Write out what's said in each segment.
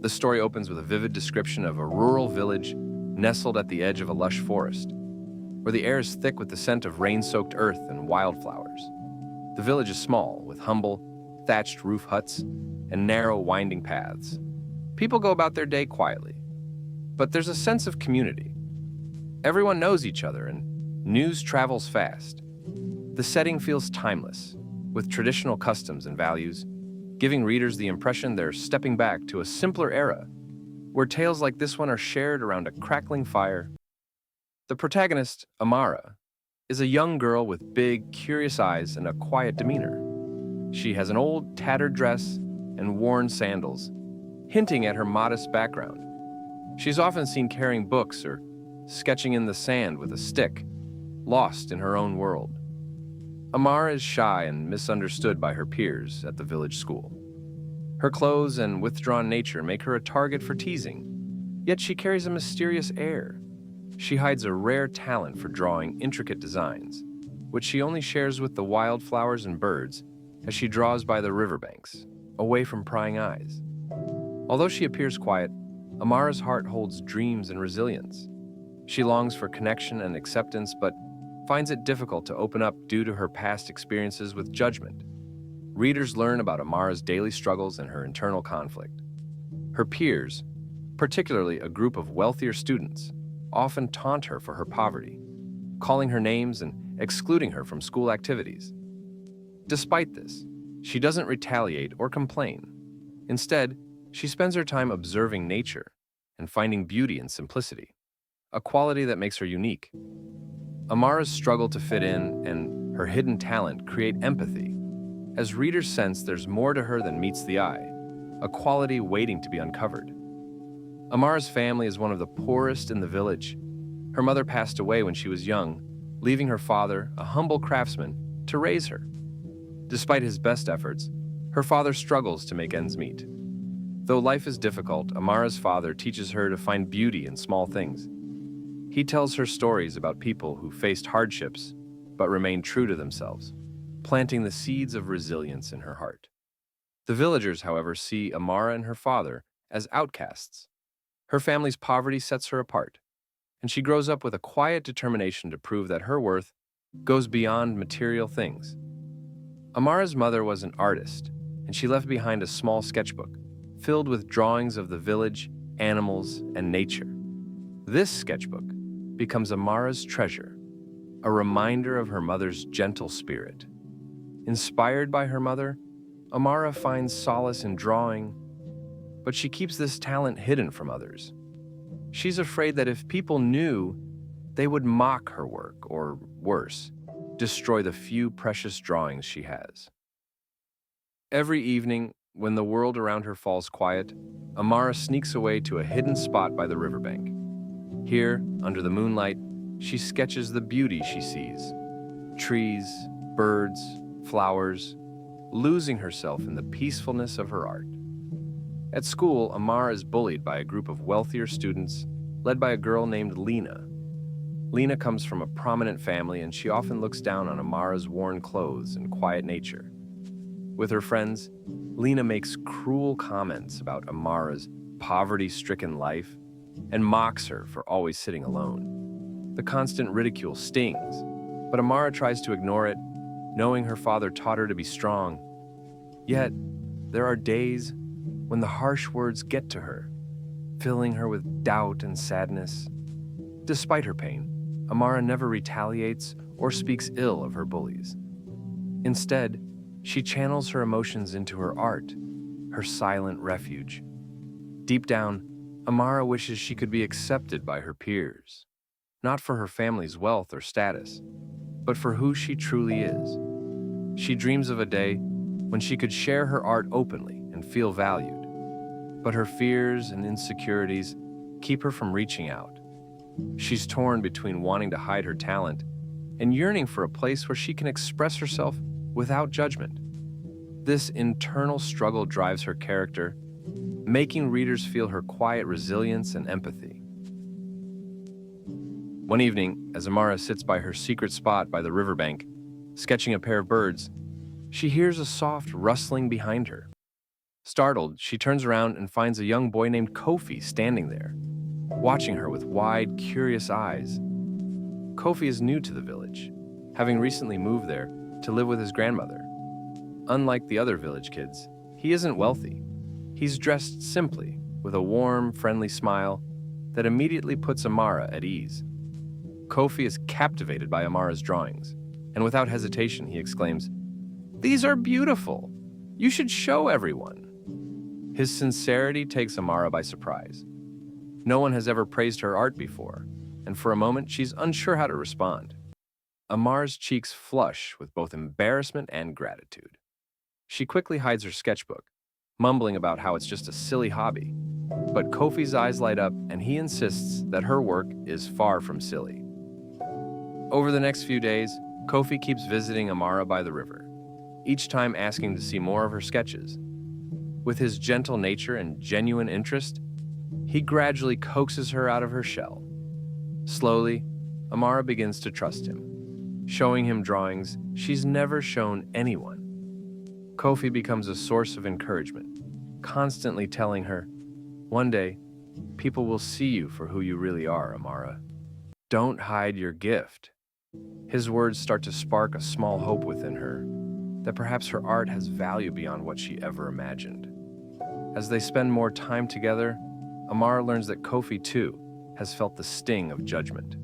The story opens with a vivid description of a rural village nestled at the edge of a lush forest, where the air is thick with the scent of rain-soaked earth and wildflowers. The village is small, with humble, thatched roof huts and narrow, winding paths. People go about their day quietly, but there's a sense of community. Everyone knows each other, and news travels fast. The setting feels timeless, with traditional customs and values, giving readers the impression they're stepping back to a simpler era, where tales like this one are shared around a crackling fire. The protagonist, Amara, is a young girl with big, curious eyes and a quiet demeanor. She has an old, tattered dress and worn sandals, hinting at her modest background. She's often seen carrying books or sketching in the sand with a stick, lost in her own world. Amara is shy and misunderstood by her peers at the village school. Her clothes and withdrawn nature make her a target for teasing, yet she carries a mysterious air. She hides a rare talent for drawing intricate designs, which she only shares with the wildflowers and birds as she draws by the riverbanks, away from prying eyes. Although she appears quiet, Amara's heart holds dreams and resilience. She longs for connection and acceptance, but finds it difficult to open up due to her past experiences with judgment. Readers learn about Amara's daily struggles and her internal conflict. Her peers, particularly a group of wealthier students, often taunt her for her poverty, calling her names and excluding her from school activities. Despite this, she doesn't retaliate or complain. Instead, she spends her time observing nature and finding beauty in simplicity, a quality that makes her unique. Amara's struggle to fit in and her hidden talent create empathy, as readers sense there's more to her than meets the eye, a quality waiting to be uncovered. Amara's family is one of the poorest in the village. Her mother passed away when she was young, leaving her father, a humble craftsman, to raise her. Despite his best efforts, her father struggles to make ends meet. Though life is difficult, Amara's father teaches her to find beauty in small things. He tells her stories about people who faced hardships but remained true to themselves, planting the seeds of resilience in her heart. The villagers, however, see Amara and her father as outcasts. Her family's poverty sets her apart, and she grows up with a quiet determination to prove that her worth goes beyond material things. Amara's mother was an artist, and she left behind a small sketchbook filled with drawings of the village, animals, and nature. This sketchbook becomes Amara's treasure, a reminder of her mother's gentle spirit. Inspired by her mother, Amara finds solace in drawing, but she keeps this talent hidden from others. She's afraid that if people knew, they would mock her work, or worse, destroy the few precious drawings she has. Every evening, when the world around her falls quiet, Amara sneaks away to a hidden spot by the riverbank. Here, under the moonlight, she sketches the beauty she sees: trees, birds, flowers, losing herself in the peacefulness of her art. At school, Amara is bullied by a group of wealthier students led by a girl named Lena. Lena comes from a prominent family, and she often looks down on Amara's worn clothes and quiet nature. With her friends, Lena makes cruel comments about Amara's poverty-stricken life and mocks her for always sitting alone. The constant ridicule stings, but Amara tries to ignore it, knowing her father taught her to be strong. Yet, there are days when the harsh words get to her, filling her with doubt and sadness. Despite her pain, Amara never retaliates or speaks ill of her bullies. Instead, she channels her emotions into her art, her silent refuge. Deep down, Amara wishes she could be accepted by her peers, not for her family's wealth or status, but for who she truly is. She dreams of a day when she could share her art openly and feel valued, but her fears and insecurities keep her from reaching out. She's torn between wanting to hide her talent and yearning for a place where she can express herself without judgment. This internal struggle drives her character, making readers feel her quiet resilience and empathy. One evening, as Amara sits by her secret spot by the riverbank, sketching a pair of birds, she hears a soft rustling behind her. Startled, she turns around and finds a young boy named Kofi standing there, watching her with wide, curious eyes. Kofi is new to the village, having recently moved there to live with his grandmother. Unlike the other village kids, he isn't wealthy. He's dressed simply, with a warm, friendly smile that immediately puts Amara at ease. Kofi is captivated by Amara's drawings, and without hesitation he exclaims, "These are beautiful! You should show everyone!" His sincerity takes Amara by surprise. No one has ever praised her art before, and for a moment she's unsure how to respond. Amara's cheeks flush with both embarrassment and gratitude. She quickly hides her sketchbook, mumbling about how it's just a silly hobby. But Kofi's eyes light up, and he insists that her work is far from silly. Over the next few days, Kofi keeps visiting Amara by the river, each time asking to see more of her sketches. With his gentle nature and genuine interest, he gradually coaxes her out of her shell. Slowly, Amara begins to trust him, showing him drawings she's never shown anyone. Kofi becomes a source of encouragement, constantly telling her, "One day, people will see you for who you really are, Amara. Don't hide your gift." His words start to spark a small hope within her that perhaps her art has value beyond what she ever imagined. As they spend more time together, Amara learns that Kofi, too, has felt the sting of judgment.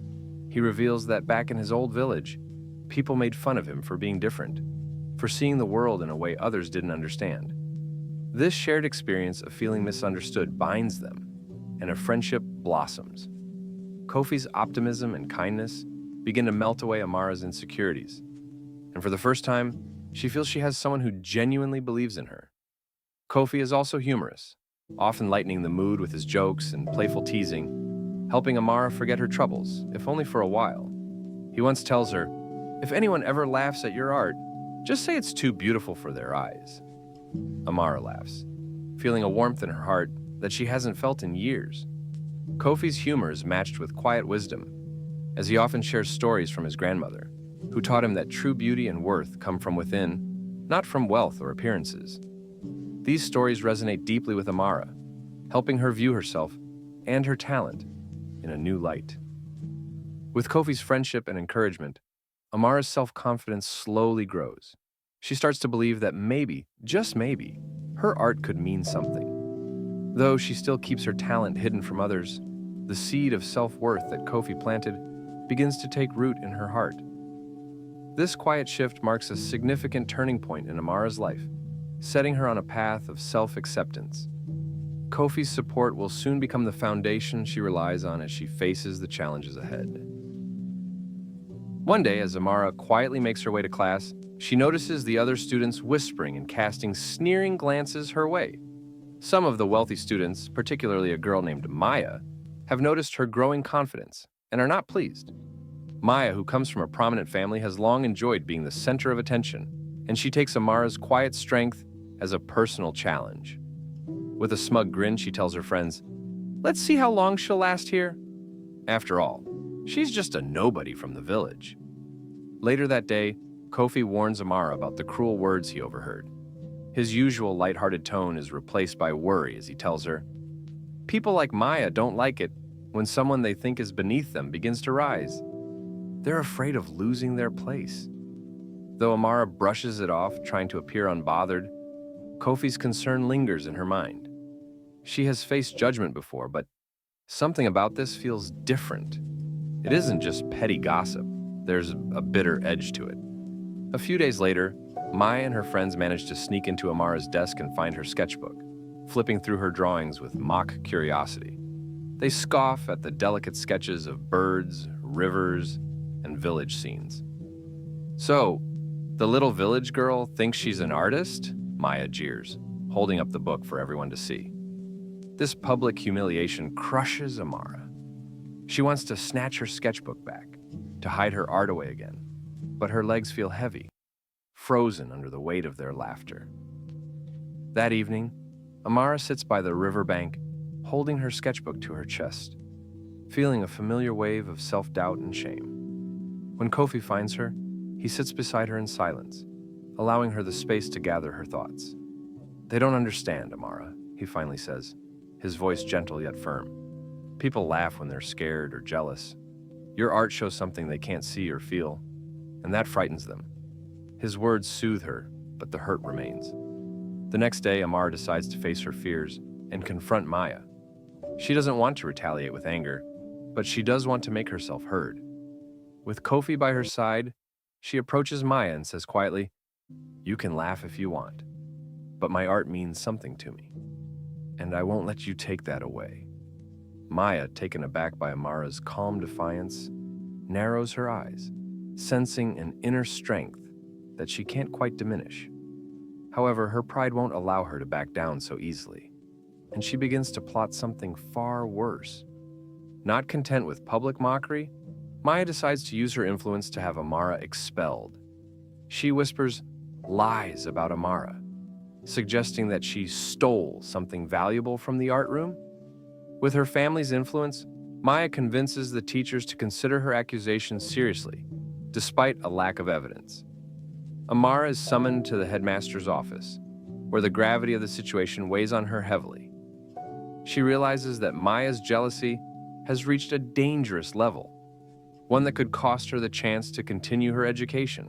He reveals that back in his old village, people made fun of him for being different, for seeing the world in a way others didn't understand. This shared experience of feeling misunderstood binds them, and a friendship blossoms. Kofi's optimism and kindness begin to melt away Amara's insecurities, and for the first time, she feels she has someone who genuinely believes in her. Kofi is also humorous, often lightening the mood with his jokes and playful teasing, helping Amara forget her troubles, if only for a while. He once tells her, "If anyone ever laughs at your art, just say it's too beautiful for their eyes." Amara laughs, feeling a warmth in her heart that she hasn't felt in years. Kofi's humor is matched with quiet wisdom, as he often shares stories from his grandmother, who taught him that true beauty and worth come from within, not from wealth or appearances. These stories resonate deeply with Amara, helping her view herself and her talent in a new light. With Kofi's friendship and encouragement, Amara's self-confidence slowly grows. She starts to believe that maybe, just maybe, her art could mean something. Though she still keeps her talent hidden from others, the seed of self-worth that Kofi planted begins to take root in her heart. This quiet shift marks a significant turning point in Amara's life, setting her on a path of self-acceptance. Kofi's support will soon become the foundation she relies on as she faces the challenges ahead. One day, as Amara quietly makes her way to class, she notices the other students whispering and casting sneering glances her way. Some of the wealthy students, particularly a girl named Maya, have noticed her growing confidence and are not pleased. Maya, who comes from a prominent family, has long enjoyed being the center of attention, and she takes Amara's quiet strength as a personal challenge. With a smug grin, she tells her friends, "Let's see how long she'll last here. After all, she's just a nobody from the village." Later that day, Kofi warns Amara about the cruel words he overheard. His usual lighthearted tone is replaced by worry as he tells her, "People like Maya don't like it when someone they think is beneath them begins to rise. They're afraid of losing their place." Though Amara brushes it off, trying to appear unbothered, Kofi's concern lingers in her mind. She has faced judgment before, but something about this feels different. It isn't just petty gossip. There's a bitter edge to it. A few days later, Maya and her friends manage to sneak into Amara's desk and find her sketchbook, flipping through her drawings with mock curiosity. They scoff at the delicate sketches of birds, rivers, and village scenes. "So, the little village girl thinks she's an artist?" Maya jeers, holding up the book for everyone to see. This public humiliation crushes Amara. She wants to snatch her sketchbook back, to hide her art away again, but her legs feel heavy, frozen under the weight of their laughter. That evening, Amara sits by the riverbank, holding her sketchbook to her chest, feeling a familiar wave of self-doubt and shame. When Kofi finds her, he sits beside her in silence, allowing her the space to gather her thoughts. "They don't understand, Amara," he finally says, his voice gentle yet firm. "People laugh when they're scared or jealous. Your art shows something they can't see or feel, and that frightens them." His words soothe her, but the hurt remains. The next day, Amara decides to face her fears and confront Maya. She doesn't want to retaliate with anger, but she does want to make herself heard. With Kofi by her side, she approaches Maya and says quietly, "You can laugh if you want, but my art means something to me, and I won't let you take that away." Maya, taken aback by Amara's calm defiance, narrows her eyes, sensing an inner strength that she can't quite diminish. However, her pride won't allow her to back down so easily, and she begins to plot something far worse. Not content with public mockery, Maya decides to use her influence to have Amara expelled. She whispers lies about Amara, suggesting that she stole something valuable from the art room. With her family's influence, Maya convinces the teachers to consider her accusations seriously, despite a lack of evidence. Amara is summoned to the headmaster's office, where the gravity of the situation weighs on her heavily. She realizes that Maya's jealousy has reached a dangerous level, one that could cost her the chance to continue her education.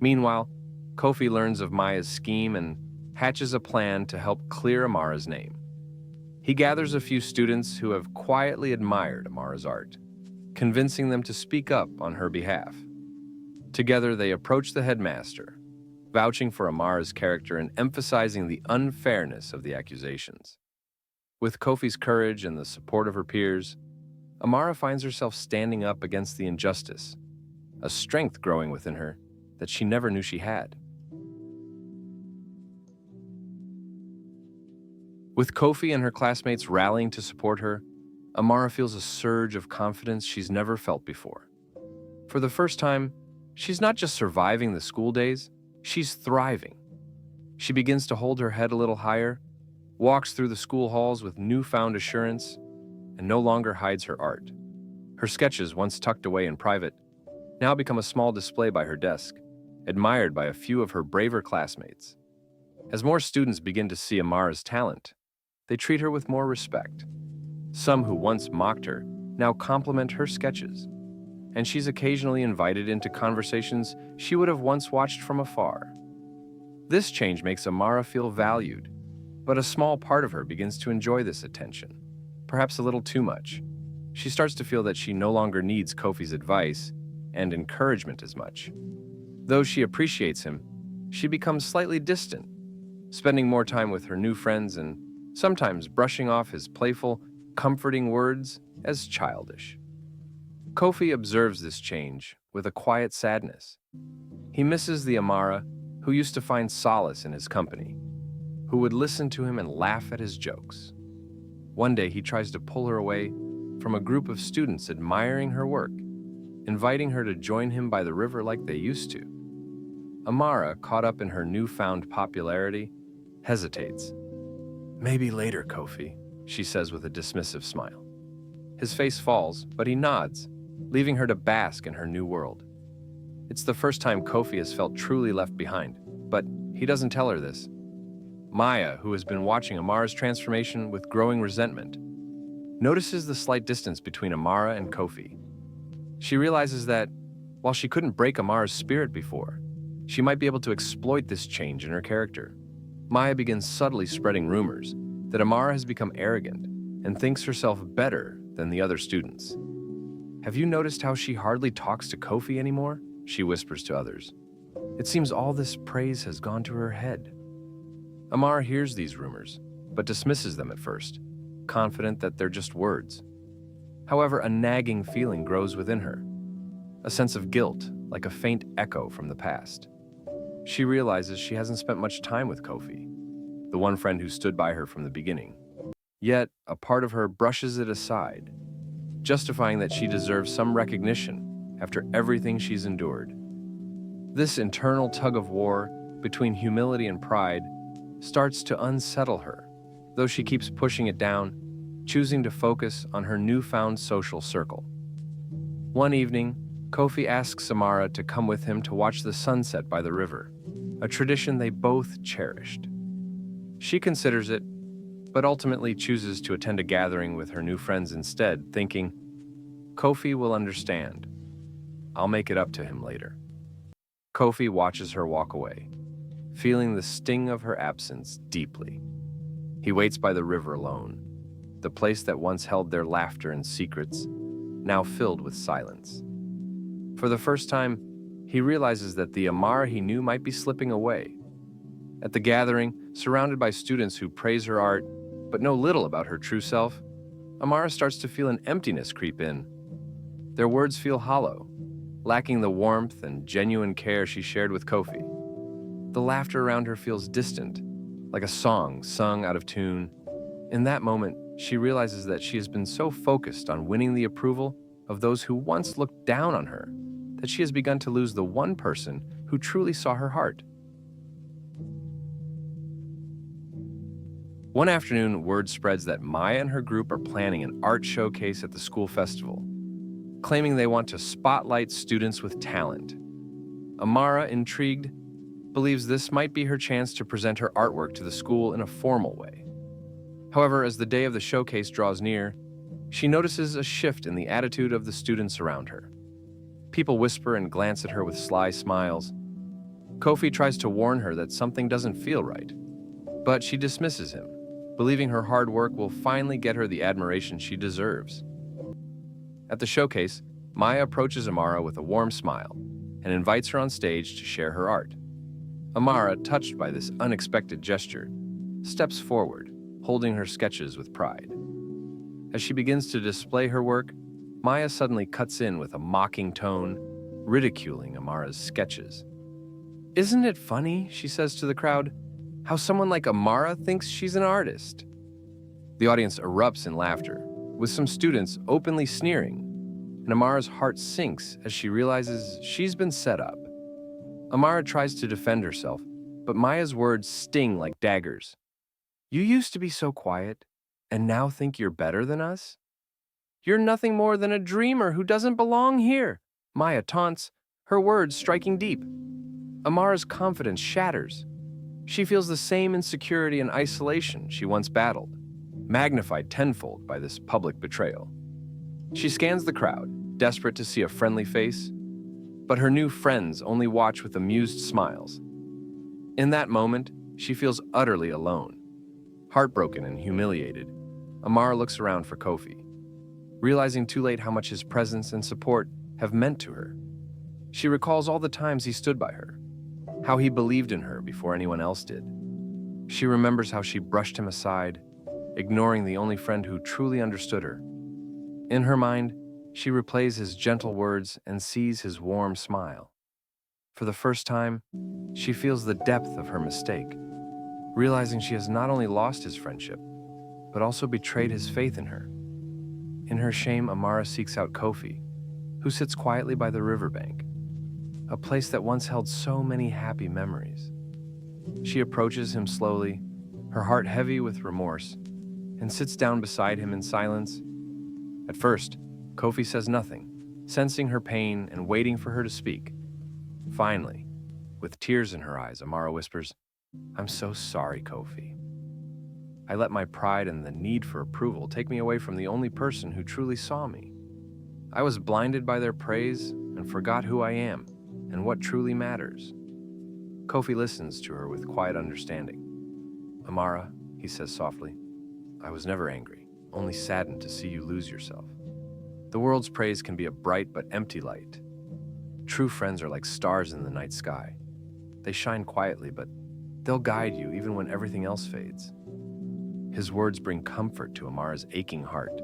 Meanwhile, Kofi learns of Maya's scheme and hatches a plan to help clear Amara's name. He gathers a few students who have quietly admired Amara's art, convincing them to speak up on her behalf. Together, they approach the headmaster, vouching for Amara's character and emphasizing the unfairness of the accusations. With Kofi's courage and the support of her peers, Amara finds herself standing up against the injustice, a strength growing within her that she never knew she had. With Kofi and her classmates rallying to support her, Amara feels a surge of confidence she's never felt before. For the first time, she's not just surviving the school days, she's thriving. She begins to hold her head a little higher, walks through the school halls with newfound assurance, and no longer hides her art. Her sketches, once tucked away in private, now become a small display by her desk, admired by a few of her braver classmates. As more students begin to see Amara's talent, they treat her with more respect. Some who once mocked her now compliment her sketches, and she's occasionally invited into conversations she would have once watched from afar. This change makes Amara feel valued, but a small part of her begins to enjoy this attention, perhaps a little too much. She starts to feel that she no longer needs Kofi's advice and encouragement as much. Though she appreciates him, she becomes slightly distant, spending more time with her new friends and sometimes brushing off his playful, comforting words as childish. Kofi observes this change with a quiet sadness. He misses the Amara who used to find solace in his company, who would listen to him and laugh at his jokes. One day he tries to pull her away from a group of students admiring her work, inviting her to join him by the river like they used to. Amara, caught up in her newfound popularity, hesitates. "Maybe later, Kofi," she says with a dismissive smile. His face falls, but he nods, leaving her to bask in her new world. It's the first time Kofi has felt truly left behind, but he doesn't tell her this. Maya, who has been watching Amara's transformation with growing resentment, notices the slight distance between Amara and Kofi. She realizes that, while she couldn't break Amara's spirit before, she might be able to exploit this change in her character. Maya begins subtly spreading rumors that Amara has become arrogant and thinks herself better than the other students. "Have you noticed how she hardly talks to Kofi anymore?" she whispers to others. "It seems all this praise has gone to her head." Amara hears these rumors, but dismisses them at first, confident that they're just words. However, a nagging feeling grows within her, a sense of guilt, like a faint echo from the past. She realizes she hasn't spent much time with Kofi, the one friend who stood by her from the beginning. Yet, a part of her brushes it aside, justifying that she deserves some recognition after everything she's endured. This internal tug-of-war between humility and pride starts to unsettle her, though she keeps pushing it down, choosing to focus on her newfound social circle. One evening, Kofi asks Amara to come with him to watch the sunset by the river, a tradition they both cherished. She considers it, but ultimately chooses to attend a gathering with her new friends instead, thinking, Kofi will understand. I'll make it up to him later. Kofi watches her walk away, feeling the sting of her absence deeply. He waits by the river alone, the place that once held their laughter and secrets, now filled with silence. For the first time, he realizes that the Amara he knew might be slipping away. At the gathering, surrounded by students who praise her art, but know little about her true self, Amara starts to feel an emptiness creep in. Their words feel hollow, lacking the warmth and genuine care she shared with Kofi. The laughter around her feels distant, like a song sung out of tune. In that moment, she realizes that she has been so focused on winning the approval of those who once looked down on her that she has begun to lose the one person who truly saw her heart. One afternoon, word spreads that Maya and her group are planning an art showcase at the school festival, claiming they want to spotlight students with talent. Amara, intrigued, believes this might be her chance to present her artwork to the school in a formal way. However, as the day of the showcase draws near, she notices a shift in the attitude of the students around her. People whisper and glance at her with sly smiles. Kofi tries to warn her that something doesn't feel right, but she dismisses him, believing her hard work will finally get her the admiration she deserves. At the showcase, Maya approaches Amara with a warm smile and invites her on stage to share her art. Amara, touched by this unexpected gesture, steps forward, holding her sketches with pride. As she begins to display her work, Maya suddenly cuts in with a mocking tone, ridiculing Amara's sketches. "Isn't it funny," she says to the crowd, "how someone like Amara thinks she's an artist?" The audience erupts in laughter, with some students openly sneering, and Amara's heart sinks as she realizes she's been set up. Amara tries to defend herself, but Maya's words sting like daggers. "You used to be so quiet, and now think you're better than us? You're nothing more than a dreamer who doesn't belong here," Maya taunts, her words striking deep. Amara's confidence shatters. She feels the same insecurity and isolation she once battled, magnified tenfold by this public betrayal. She scans the crowd, desperate to see a friendly face, but her new friends only watch with amused smiles. In that moment, she feels utterly alone. Heartbroken and humiliated, Amara looks around for Kofi, realizing too late how much his presence and support have meant to her. She recalls all the times he stood by her, how he believed in her before anyone else did. She remembers how she brushed him aside, ignoring the only friend who truly understood her. In her mind, she replays his gentle words and sees his warm smile. For the first time, she feels the depth of her mistake, realizing she has not only lost his friendship, but also betrayed his faith in her. In her shame, Amara seeks out Kofi, who sits quietly by the riverbank, a place that once held so many happy memories. She approaches him slowly, her heart heavy with remorse, and sits down beside him in silence. At first, Kofi says nothing, sensing her pain and waiting for her to speak. Finally, with tears in her eyes, Amara whispers, "I'm so sorry, Kofi. I let my pride and the need for approval take me away from the only person who truly saw me. I was blinded by their praise and forgot who I am and what truly matters." Kofi listens to her with quiet understanding. "Amara," he says softly, "I was never angry, only saddened to see you lose yourself. The world's praise can be a bright but empty light. True friends are like stars in the night sky. They shine quietly, but they'll guide you even when everything else fades." His words bring comfort to Amara's aching heart,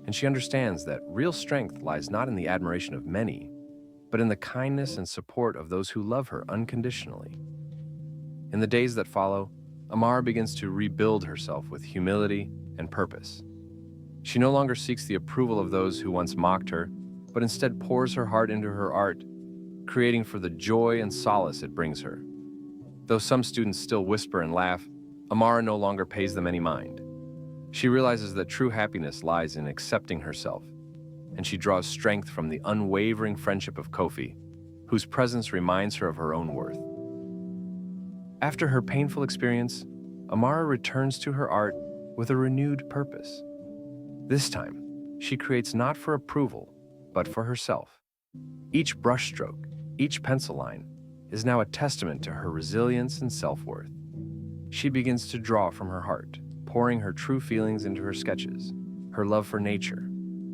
and she understands that real strength lies not in the admiration of many, but in the kindness and support of those who love her unconditionally. In the days that follow, Amara begins to rebuild herself with humility and purpose. She no longer seeks the approval of those who once mocked her, but instead pours her heart into her art, creating for the joy and solace it brings her. Though some students still whisper and laugh, Amara no longer pays them any mind. She realizes that true happiness lies in accepting herself, and she draws strength from the unwavering friendship of Kofi, whose presence reminds her of her own worth. After her painful experience, Amara returns to her art with a renewed purpose. This time, she creates not for approval, but for herself. Each brushstroke, each pencil line, is now a testament to her resilience and self-worth. She begins to draw from her heart, pouring her true feelings into her sketches, her love for nature,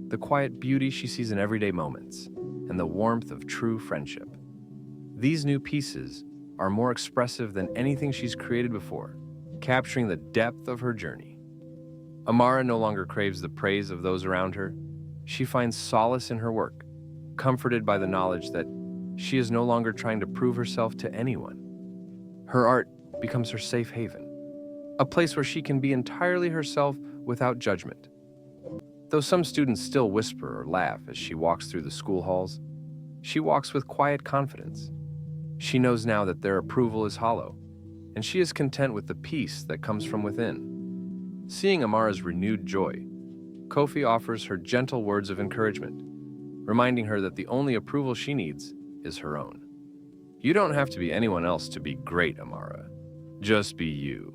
the quiet beauty she sees in everyday moments, and the warmth of true friendship. These new pieces are more expressive than anything she's created before, capturing the depth of her journey. Amara no longer craves the praise of those around her. She finds solace in her work, comforted by the knowledge that she is no longer trying to prove herself to anyone. Her art becomes her safe haven, a place where she can be entirely herself without judgment. Though some students still whisper or laugh as she walks through the school halls, she walks with quiet confidence. She knows now that their approval is hollow, and she is content with the peace that comes from within. Seeing Amara's renewed joy, Kofi offers her gentle words of encouragement, reminding her that the only approval she needs is her own. You don't have to be anyone else to be great, Amara. Just be you.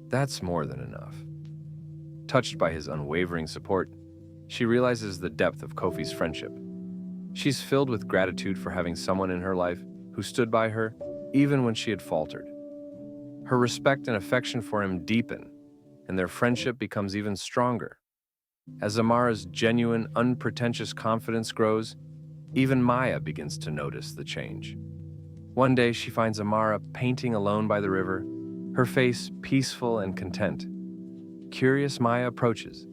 That's more than enough. Touched by his unwavering support, she realizes the depth of Kofi's friendship. She's filled with gratitude for having someone in her life who stood by her even when she had faltered. Her respect and affection for him deepen, and their friendship becomes even stronger. As Amara's genuine, unpretentious confidence grows, even Maya begins to notice the change. One day, she finds Amara painting alone by the river, her face peaceful and content. Curious Maya approaches,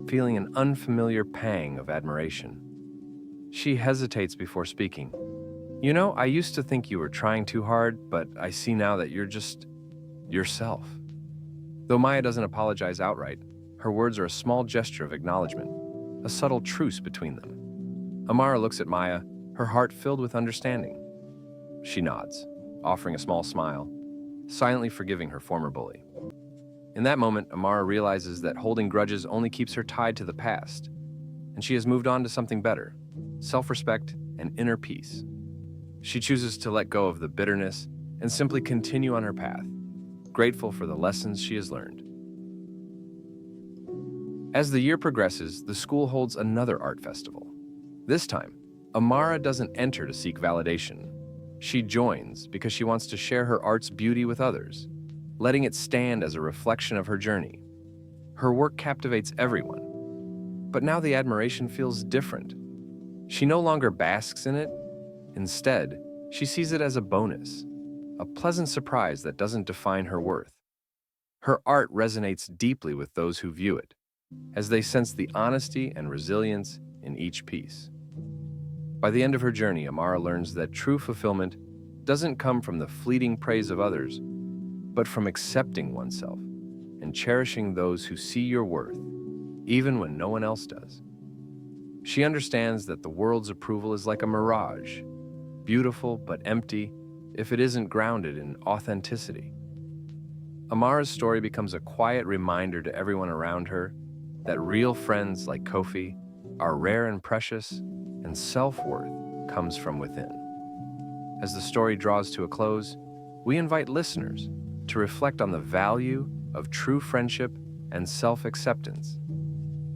feeling an unfamiliar pang of admiration. She hesitates before speaking. You know, I used to think you were trying too hard, but I see now that you're just yourself. Though Maya doesn't apologize outright, her words are a small gesture of acknowledgement, a subtle truce between them. Amara looks at Maya, her heart filled with understanding. She nods, offering a small smile, silently forgiving her former bully. In that moment, Amara realizes that holding grudges only keeps her tied to the past, and she has moved on to something better, self-respect and inner peace. She chooses to let go of the bitterness and simply continue on her path, grateful for the lessons she has learned. As the year progresses, the school holds another art festival. This time, Amara doesn't enter to seek validation. She joins because she wants to share her art's beauty with others, letting it stand as a reflection of her journey. Her work captivates everyone, but now the admiration feels different. She no longer basks in it. Instead, she sees it as a bonus, a pleasant surprise that doesn't define her worth. Her art resonates deeply with those who view it, as they sense the honesty and resilience in each piece. By the end of her journey, Amara learns that true fulfillment doesn't come from the fleeting praise of others, but from accepting oneself and cherishing those who see your worth, even when no one else does. She understands that the world's approval is like a mirage, beautiful but empty if it isn't grounded in authenticity. Amara's story becomes a quiet reminder to everyone around her that real friends like Kofi are rare and precious, and self-worth comes from within. As the story draws to a close, we invite listeners to reflect on the value of true friendship and self-acceptance.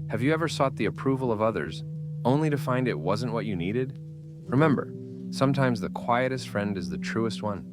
Have you ever sought the approval of others only to find it wasn't what you needed? Remember, sometimes the quietest friend is the truest one.